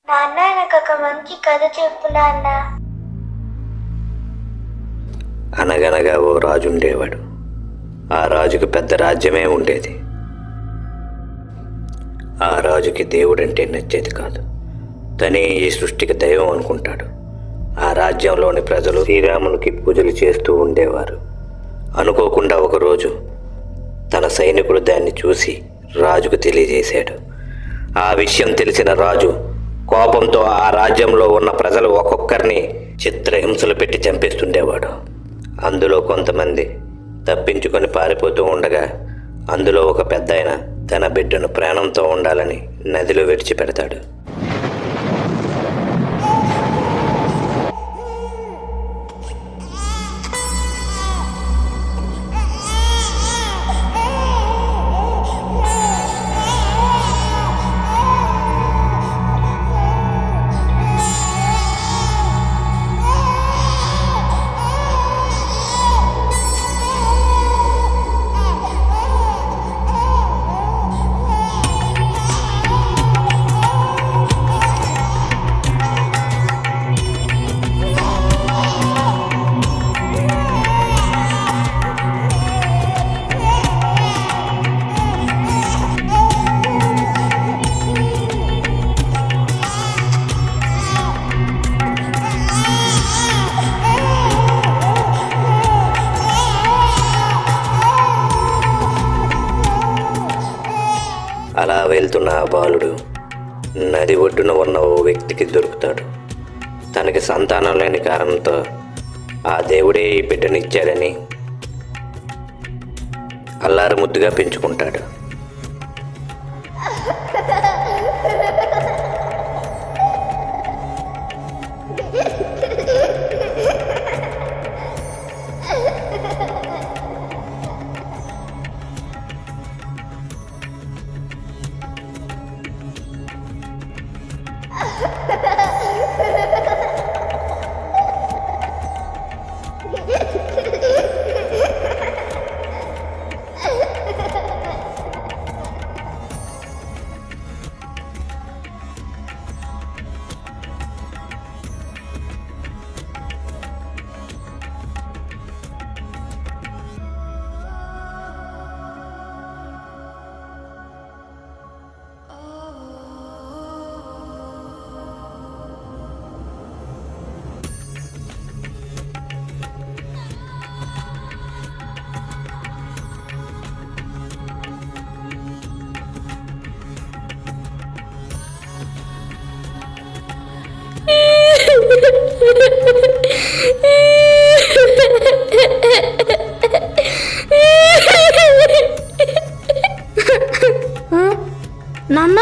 నాన్న నాకు ఒక మంచి కథ చెప్పు నాన్న. అనగనగా ఓ రాజు ఉండేవాడు. ఆ రాజుకి పెద్ద రాజ్యమే ఉండేది. ఆ రాజుకి దేవుడంటే నచ్చేది కాదు. తనే ఈ సృష్టికి దైవం అనుకుంటాడు. ఆ రాజ్యంలోని ప్రజలు శ్రీరామునికి పూజలు చేస్తూ ఉండేవారు. అనుకోకుండా ఒకరోజు తన సైనికుడు దాన్ని చూసి రాజుకు తెలియజేశాడు. ఆ విషయం తెలిసిన రాజు కోపంతో ఆ రాజ్యంలో ఉన్న ప్రజలు ఒక్కొక్కరిని చిత్రహింసలు పెట్టి చంపేస్తుండేవాడు. అందులో కొంతమంది తప్పించుకొని పారిపోతూ ఉండగా అందులో ఒక పెద్దాయన తన బిడ్డను ప్రాణంతో ఉండాలని నదిలో విడిచిపెడతాడు. అలా వెళ్తున్న ఆ బాలుడు నది ఒడ్డున ఉన్న ఓ వ్యక్తికి దొరుకుతాడు. తనకి సంతానం లేని కారణంతో ఆ దేవుడే ఈ బిడ్డను ఇచ్చాడని అల్లారు ముద్దుగా పెంచుకుంటాడు. నాన్న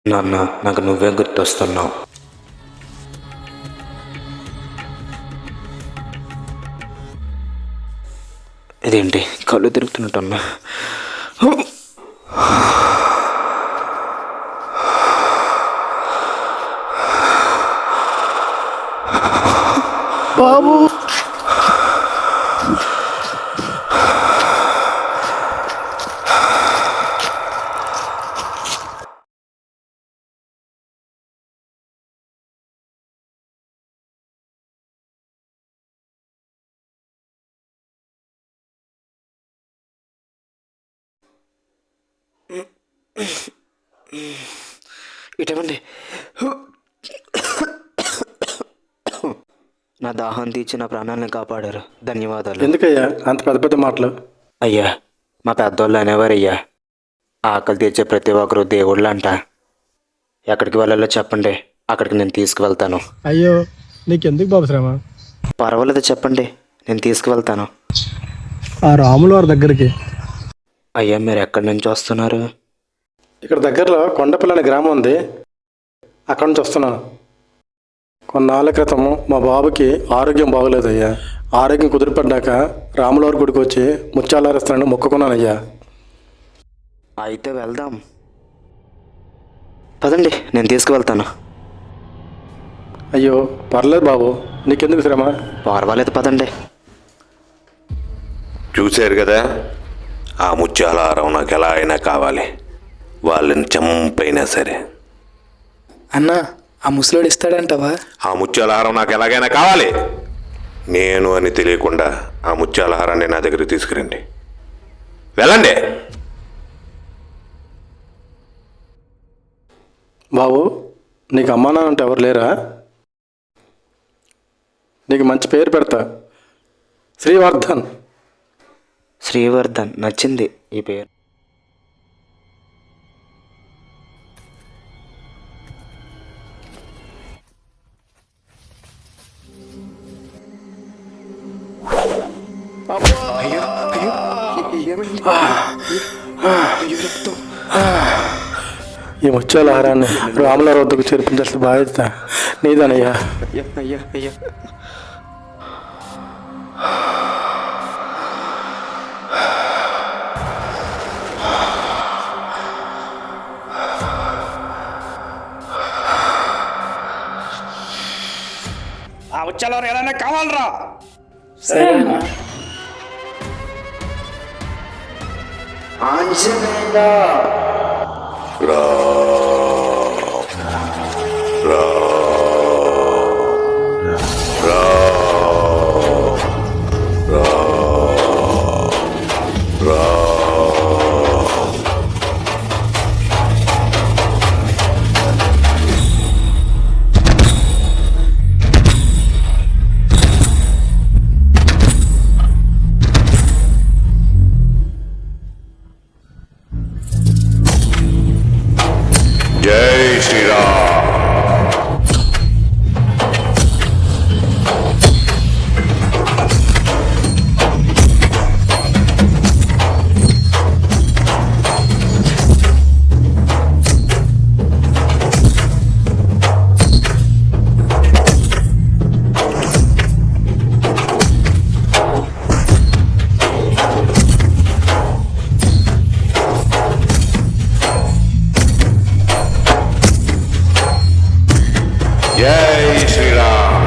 నాన్న, నాకు నువ్వే గుర్తొస్తున్నావు. ఇదేంటి కళ్ళు తిరుగుతున్నట్టున్నా? బాబు, ఇటువంటి నా దాహం తీర్చి నా ప్రాణాలను కాపాడారు. ధన్యవాదాలు. ఎందుకయ్యా అంత పెద్ద పెద్ద మాటలు? అయ్యా, మా పెద్దోళ్ళు అనేవారయ్యా, ఆకలి తీర్చే ప్రతి ఒక్కరు దేవుళ్ళు అంట. ఎక్కడికి వెళ్ళాలో చెప్పండి, అక్కడికి నేను తీసుకువెళ్తాను. అయ్యో, నీకెందుకు బాబు శ్రమ? పర్వాలేదు, చెప్పండి, నేను తీసుకువెళ్తాను. ఆ రాములు వారి దగ్గరికి. అయ్యా, మీరు ఎక్కడి నుంచి వస్తున్నారు? ఇక్కడ దగ్గరలో కొండపల్లి అనే గ్రామం ఉంది. అక్కడి నుంచి వస్తున్నాను. కొన్నాళ్ళ క్రితం మా బాబుకి ఆరోగ్యం బాగోలేదయ్యా. ఆరోగ్యం కుదిరిపడ్డాక రాములవారి గుడికి వచ్చి ముత్యాలారేస్తానని మొక్కుకున్నానయ్యా. అయితే వెళ్దాం. పదండి, నేను తీసుకువెళ్తాను. అయ్యో పర్లేదు బాబు, నీకెందుకు శ్రమ? పర్వాలేదు, పదండి. చూశారు కదా, ఆ ముత్యాలహారం నాకు ఎలా అయినా కావాలి. వాళ్ళని చంపైనా సరే. అన్నా, ఆ ముసలోడు ఇస్తాడంటావా? ఆ ముత్యాలహారం నాకు ఎలాగైనా కావాలి. నేను అని తెలియకుండా ఆ ముత్యాలహారాన్ని నా దగ్గరికి తీసుకురండి. వెళ్ళండి. బాబు, నీకు అమ్మా నాన్న అంటే ఎవరు లేరా? నీకు మంచి పేరు పెడతా, శ్రీవర్ధన్. శ్రీవర్ధన్ నచ్చింది ఈ పేరు. ఈ ముత్యాలహారాన్ని రాములవారి వద్దకు చేర్పించాల్సిన బాధ్యత నీదనయ్యా. ఆ ముత్యాలహారం ఎలా కావాలరా? సరేనా? జై శ్రీరామ్. జై శ్రీరామ్.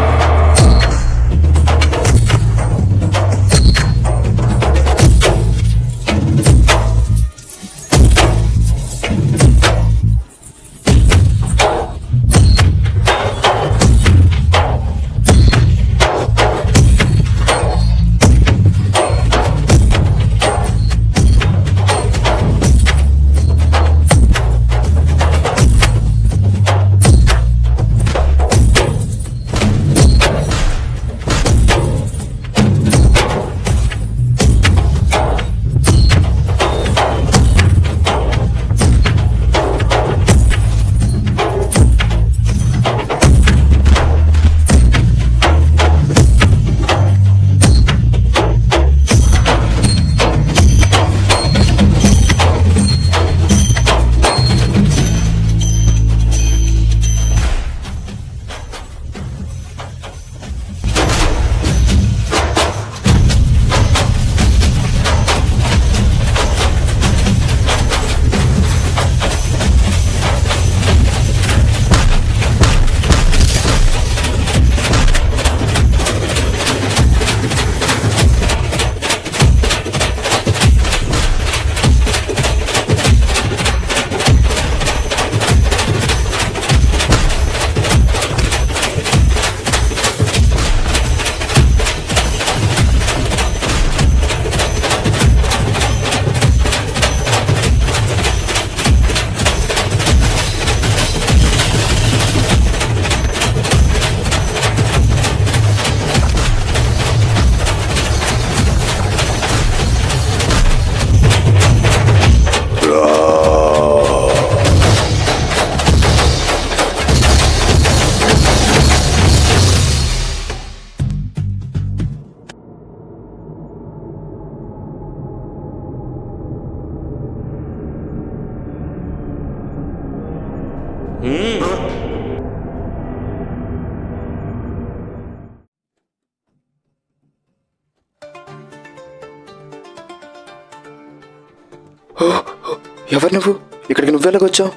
ఎవరు నువ్వు? ఇక్కడికి నువ్వెలాగొచ్చావు?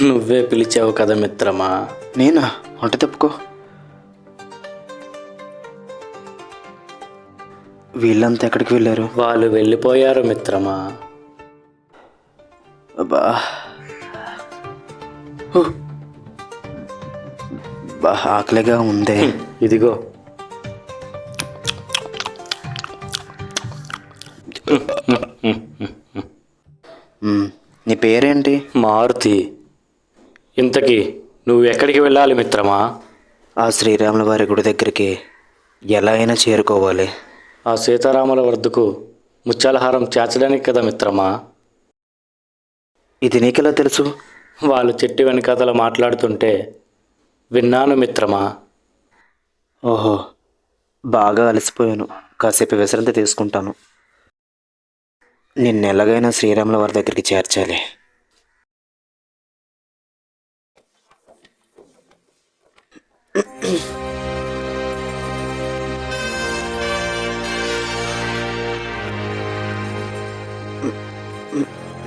నువ్వే పిలిచావు కదా మిత్రమా. నేనా? వంట తప్పుకో. వీళ్ళంతా ఎక్కడికి వెళ్ళారు? వాళ్ళు వెళ్ళిపోయారు మిత్రమా. అబ్బా హూ. బా ఆకలిగా ఉందే. ఇదిగో. నీ పేరేంటి? మారుతి. ఇంతకీ నువ్వు ఎక్కడికి వెళ్ళాలి మిత్రమా? ఆ శ్రీరాముల వారి గుడి దగ్గరికి ఎలా అయినా చేరుకోవాలి. ఆ సీతారాముల వద్దకు ముత్యాలహారం చేర్చడానికి కదా మిత్రమా. ఇది నీకెలా తెలుసు? వాళ్ళు చెట్టు వెనకాతల మాట్లాడుతుంటే విన్నాను మిత్రమా. ఓహో, బాగా అలసిపోయాను. కాసేపు విశ్రాంతి తీసుకుంటాను. నిన్ను ఎలాగైనా శ్రీరాముల వారి దగ్గరికి చేర్చాలి.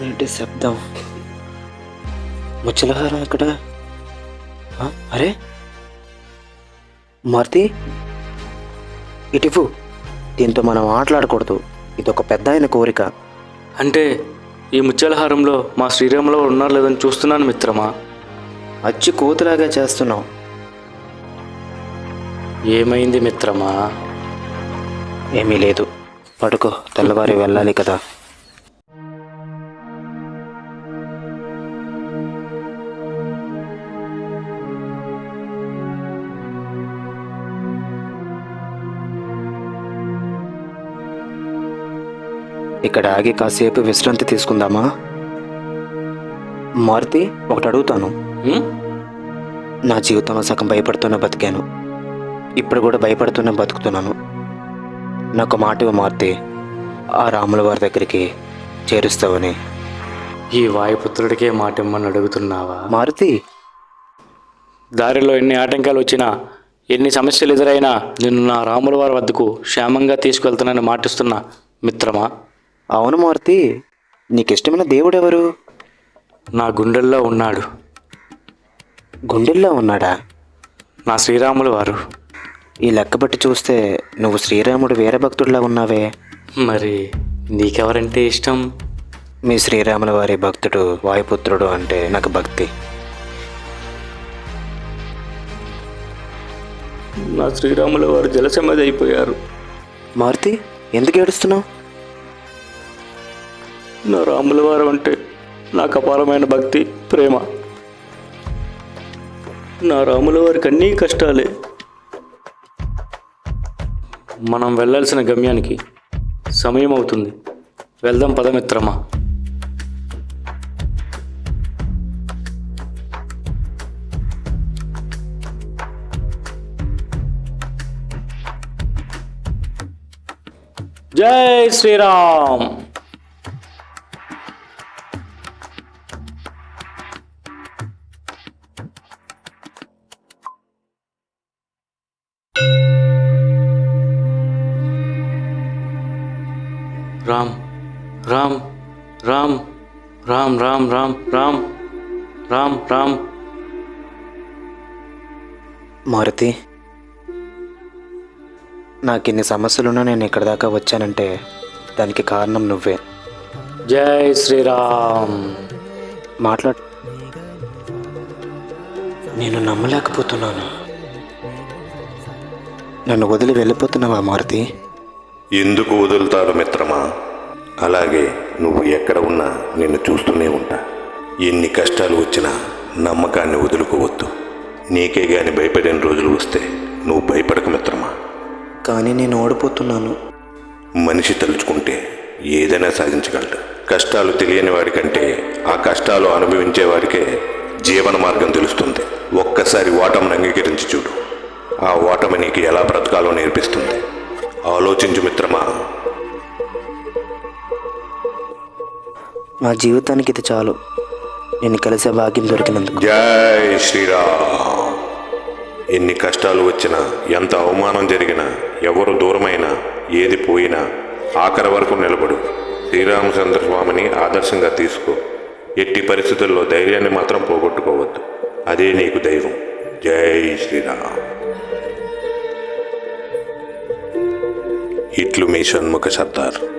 ఏంటి శబ్దం? ముచ్చలహారం ఎక్కడ? అరే మారుతి, ఇటివ్వు. దీంతో మనం ఆటలాడకూడదు. ఇదొక పెద్ద ఆయన కోరిక. అంటే ఈ ముత్యాలహారంలో మా శ్రీరాములో ఉన్నారు లేదని చూస్తున్నాను మిత్రమా. అచ్చి కోతులాగా చేస్తున్నావు. ఏమైంది మిత్రమా? ఏమీ లేదు, పడుకో. తెల్లవారి వెళ్ళాలి కదా. ఇక్కడ ఆగి కాసేపు విశ్రాంతి తీసుకుందామా? మారుతి, ఒకటి అడుగుతాను. నా జీవితంలో సగం భయపడుతున్న బతికాను. ఇప్పుడు కూడా భయపడుతున్న బతుకుతున్నాను. నాకు మాట ఇవ్వు మారుతి, ఆ రాముల వారి దగ్గరికి చేరుస్తావని. ఈ వాయుపుత్రుడికే మాట ఇమ్మని అడుగుతున్నావా? మారుతి, దారిలో ఎన్ని ఆటంకాలు వచ్చినా, ఎన్ని సమస్యలు ఎదురైనా నిన్ను నా రాముల వారి వద్దకు క్షేమంగా తీసుకెళ్తానని మాటిస్తున్నా మిత్రమా. అవును మారుతి, నీకిష్టమైన దేవుడు ఎవరు? నా గుండెల్లో ఉన్నాడు. గుండెల్లో ఉన్నాడా? నా శ్రీరాముల వారు. ఈ లెక్క బట్టి చూస్తే నువ్వు శ్రీరాముడు వీరభక్తుడిలా ఉన్నావే. మరి నీకెవరంటే ఇష్టం? మీ శ్రీరాముల వారి భక్తుడు వాయుపుత్రుడు అంటే నాకు భక్తి. నా శ్రీరాముల వారు జలసమాధి అయిపోయారు. మారుతి, ఎందుకు ఏడుస్తున్నావు? నా రాముల వారు అంటే నాకు అపారమైన భక్తి, ప్రేమ. నా రాముల వారికి అన్నీ కష్టాలే. మనం వెళ్ళాల్సిన గమ్యానికి సమయం అవుతుంది. వెళ్దాం పదమిత్రమా. జై శ్రీరామ్. రామ్ రామ్ రామ్ రామ్ రామ్ రామ్ రామ్ రామ్ రామ్. మారుతి, నాకు ఇన్ని సమస్యలున్నా నేను ఇక్కడి దాకా వచ్చానంటే దానికి కారణం నువ్వే. జై శ్రీరామ్. మాట్లాడు. నేను నమ్మలేకపోతున్నాను. నన్ను వదిలి వెళ్ళిపోతున్నావా మారుతి? ఎందుకు వదులుతారు మిత్రమా? అలాగే నువ్వు ఎక్కడ ఉన్నా నిన్ను చూస్తూనే ఉంటా. ఎన్ని కష్టాలు వచ్చినా నమ్మకాన్ని వదులుకోవద్దు. నీకే గాని భయపడిన రోజులు వస్తే నువ్వు భయపడక మిత్రమా. కానీ నేను ఓడిపోతున్నాను. మనిషి తలుచుకుంటే ఏదైనా సాధించగలడు. కష్టాలు తెలియని వాడికంటే ఆ కష్టాలు అనుభవించే వాడికే జీవన మార్గం తెలుస్తుంది. ఒక్కసారి ఓటమిని అంగీకరించి చూడు. ఆ ఓటమి నీకు ఎలా బ్రతకాలో నేర్పిస్తుంది. ఆలోచించు మిత్రమా. నా జీవితానికి ఇది చాలు. నేను కలిసే భాగ్యం దొరికినందుకు. జై శ్రీరామ్. ఎన్ని కష్టాలు వచ్చినా, ఎంత అవమానం జరిగినా, ఎవరు దూరమైనా, ఏది పోయినా ఆఖరి వరకు నిలబడు. శ్రీరామచంద్ర స్వామిని ఆదర్శంగా తీసుకో. ఎట్టి పరిస్థితుల్లో ధైర్యాన్ని మాత్రం పోగొట్టుకోవద్దు. అదే నీకు దైవం. జై శ్రీరామ్. ఇట్లు మీ షణ్ముఖ సర్దార్.